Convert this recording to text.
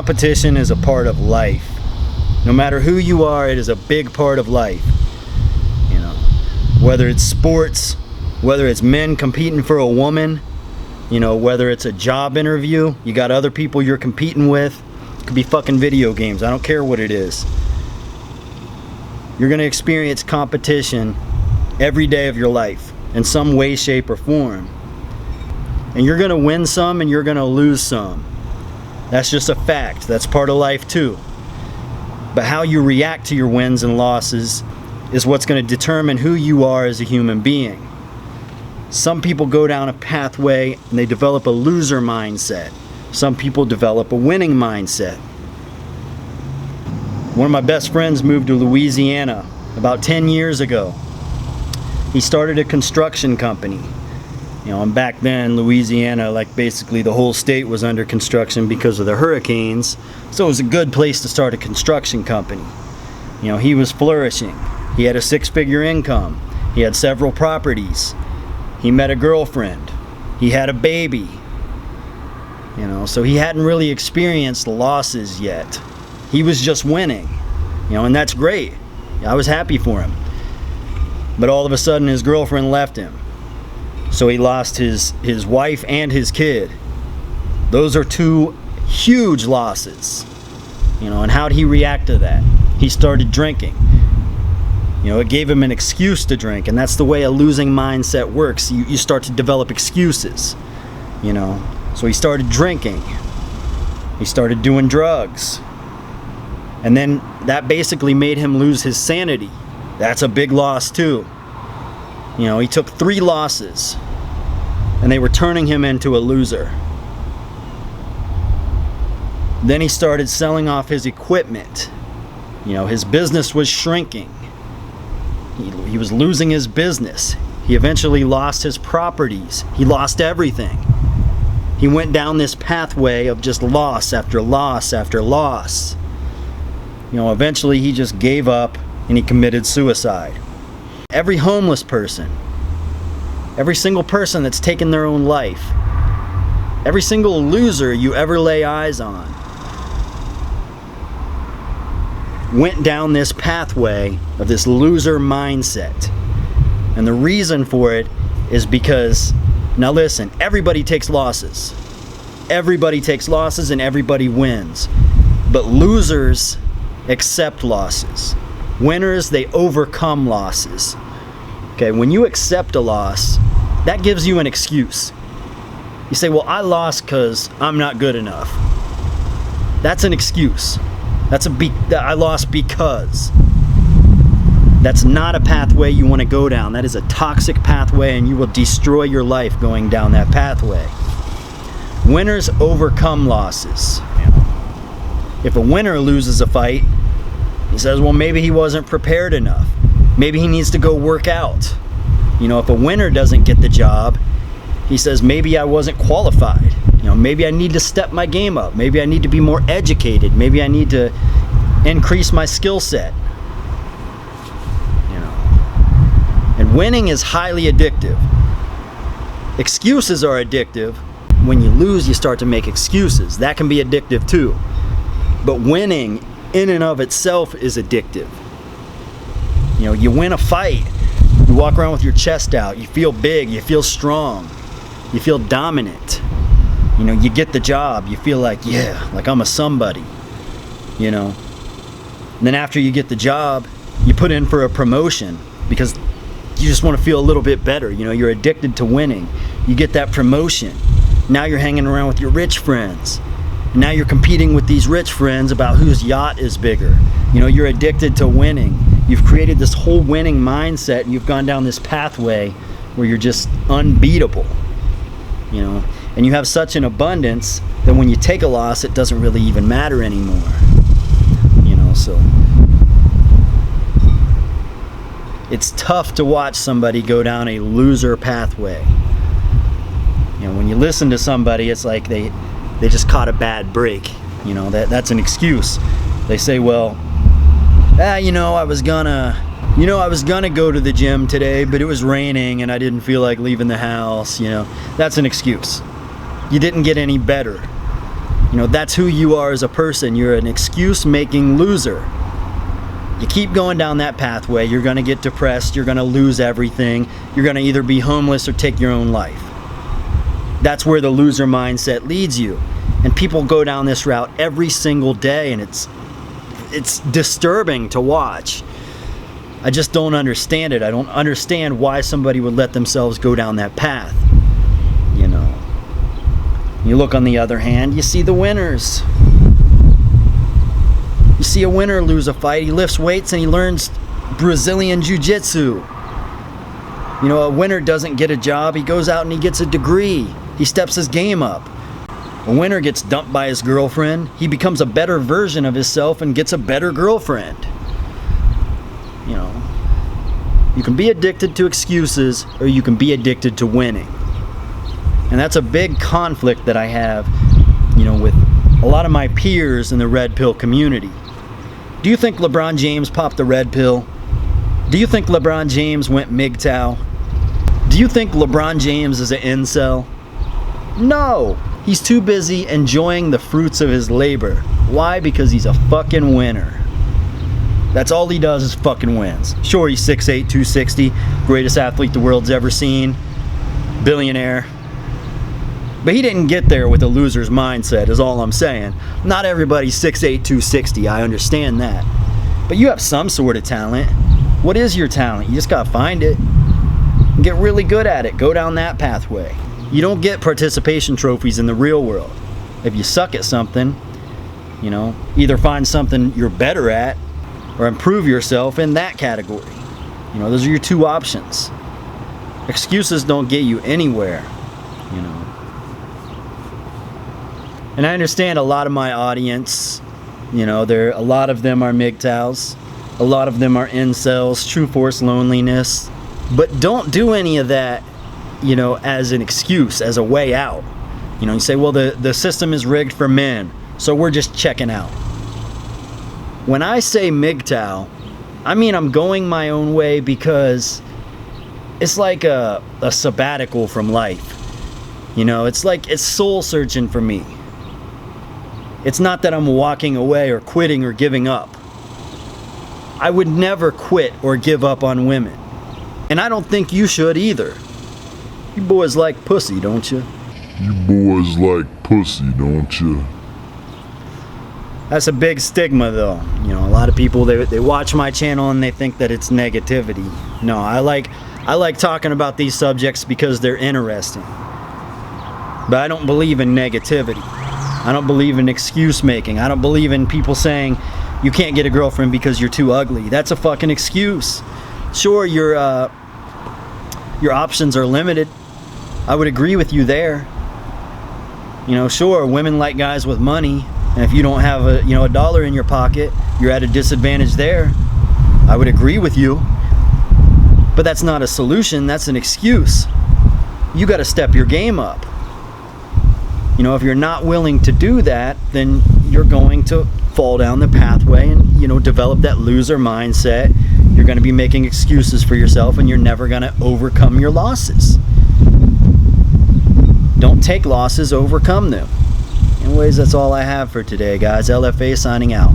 Competition is a part of life. No matter who you are, it is a big part of life. You know, whether it's sports, whether it's men competing for a woman, you know, whether it's a job interview, you got other people you're competing with. It could be fucking video games. I don't care what it is. You're going to experience competition every day of your life in some way, shape, or form. And you're going to win some and you're going to lose some. That's just a fact. That's part of life too. But how you react to your wins and losses is what's going to determine who you are as a human being. Some people go down a pathway and they develop a loser mindset. Some people develop a winning mindset. One of my best friends moved to Louisiana about 10 years ago. He started a construction company. You know, and back then, Louisiana, like basically the whole state was under construction because of the hurricanes. So it was a good place to start a construction company. You know, he was flourishing. He had a 6-figure income. He had several properties. He met a girlfriend. He had a baby. You know, so he hadn't really experienced losses yet. He was just winning. You know, and that's great. I was happy for him. But all of a sudden, his girlfriend left him. So he lost his wife and his kid. Those are 2 huge losses. You know, and how did he react to that? He started drinking. You know, it gave him an excuse to drink, and that's the way a losing mindset works. You start to develop excuses. You know, so he started drinking. He started doing drugs. And then that basically made him lose his sanity. That's a big loss too. You know, he took 3 losses, and they were turning him into a loser. Then he started selling off his equipment. You know, his business was shrinking. He was losing his business. He eventually lost his properties. He lost everything. He went down this pathway of just loss after loss after loss. You know, eventually he just gave up and he committed suicide. Every homeless person, every single person that's taken their own life, every single loser you ever lay eyes on went down this pathway of this loser mindset. And the reason for it is because, now listen, everybody takes losses. Everybody takes losses and everybody wins. But losers accept losses. Winners, they overcome losses. Okay, when you accept a loss, that gives you an excuse. You say, well, I lost because I'm not good enough. That's an excuse. I lost because. That's not a pathway you want to go down. That is a toxic pathway, and you will destroy your life going down that pathway. Winners overcome losses. If a winner loses a fight, he says, well, maybe he wasn't prepared enough. Maybe he needs to go work out. You know, if a winner doesn't get the job, he says, maybe I wasn't qualified. You know, maybe I need to step my game up. Maybe I need to be more educated. Maybe I need to increase my skill set. You know, and winning is highly addictive. Excuses are addictive. When you lose, you start to make excuses. That can be addictive too. But winning in and of itself is addictive. You know, you win a fight, you walk around with your chest out, you feel big, you feel strong, you feel dominant. You know, you get the job, you feel like, yeah, like I'm a somebody. You know, and then after you get the job, you put in for a promotion because you just want to feel a little bit better. You know, you're addicted to winning. You get that promotion. Now you're hanging around with your rich friends. Now you're competing with these rich friends about whose yacht is bigger. You know, you're addicted to winning. You've created this whole winning mindset, and you've gone down this pathway where you're just unbeatable. You know, and you have such an abundance that when you take a loss, it doesn't really even matter anymore. You know, so it's tough to watch somebody go down a loser pathway. You know, when you listen to somebody, it's like they just caught a bad break. You know, that's an excuse. They say, well, you know, I was gonna go to the gym today, but it was raining and I didn't feel like leaving the house. You know, that's an excuse. You didn't get any better. You know, that's who you are as a person. You're an excuse-making loser. You keep going down that pathway, you're going to get depressed, you're going to lose everything, you're going to either be homeless or take your own life. That's where the loser mindset leads you. And people go down this route every single day, and it's disturbing to watch. I just don't understand it. I don't understand why somebody would let themselves go down that path. You know. You look on the other hand, you see the winners. You see a winner lose a fight, he lifts weights and he learns Brazilian Jiu-Jitsu. You know, a winner doesn't get a job, he goes out and he gets a degree. He steps his game up. A winner gets dumped by his girlfriend, he becomes a better version of himself and gets a better girlfriend. You know, you can be addicted to excuses or you can be addicted to winning. And that's a big conflict that I have, you know, with a lot of my peers in the red pill community. Do you think LeBron James popped the red pill? Do you think LeBron James went MGTOW? Do you think LeBron James is an incel? No! He's too busy enjoying the fruits of his labor. Why? Because he's a fucking winner. That's all he does is fucking wins. Sure, he's 6'8", 260, greatest athlete the world's ever seen, billionaire. But he didn't get there with a loser's mindset, is all I'm saying. Not everybody's 6'8", 260, I understand that. But you have some sort of talent. What is your talent? You just gotta find it. Get really good at it. Go down that pathway. You don't get participation trophies in the real world. If you suck at something, you know, either find something you're better at or improve yourself in that category. You know, those are your two options. Excuses don't get you anywhere, you know. And I understand a lot of my audience, you know, a lot of them are MGTOWs, a lot of them are incels, true force loneliness, but don't do any of that, you know, as an excuse, as a way out. You know, you say, well, the system is rigged for men, so we're just checking out. When I say MGTOW, I mean I'm going my own way because it's like a sabbatical from life. You know, it's like it's soul searching for me. It's not that I'm walking away or quitting or giving up. I would never quit or give up on women. And I don't think you should either. You boys like pussy, don't you? You boys like pussy, don't you? That's a big stigma though. You know, a lot of people, they watch my channel and they think that it's negativity. No, I like talking about these subjects because they're interesting. But I don't believe in negativity. I don't believe in excuse making. I don't believe in people saying you can't get a girlfriend because you're too ugly. That's a fucking excuse. Sure, your options are limited. I would agree with you there. You know, sure, women like guys with money, and if you don't have a dollar in your pocket, you're at a disadvantage there. I would agree with you. But that's not a solution, that's an excuse. You got to step your game up. You know, if you're not willing to do that, then you're going to fall down the pathway and, you know, develop that loser mindset. You're going to be making excuses for yourself and you're never going to overcome your losses. Don't take losses, overcome them. Anyways, that's all I have for today, guys. LFA signing out.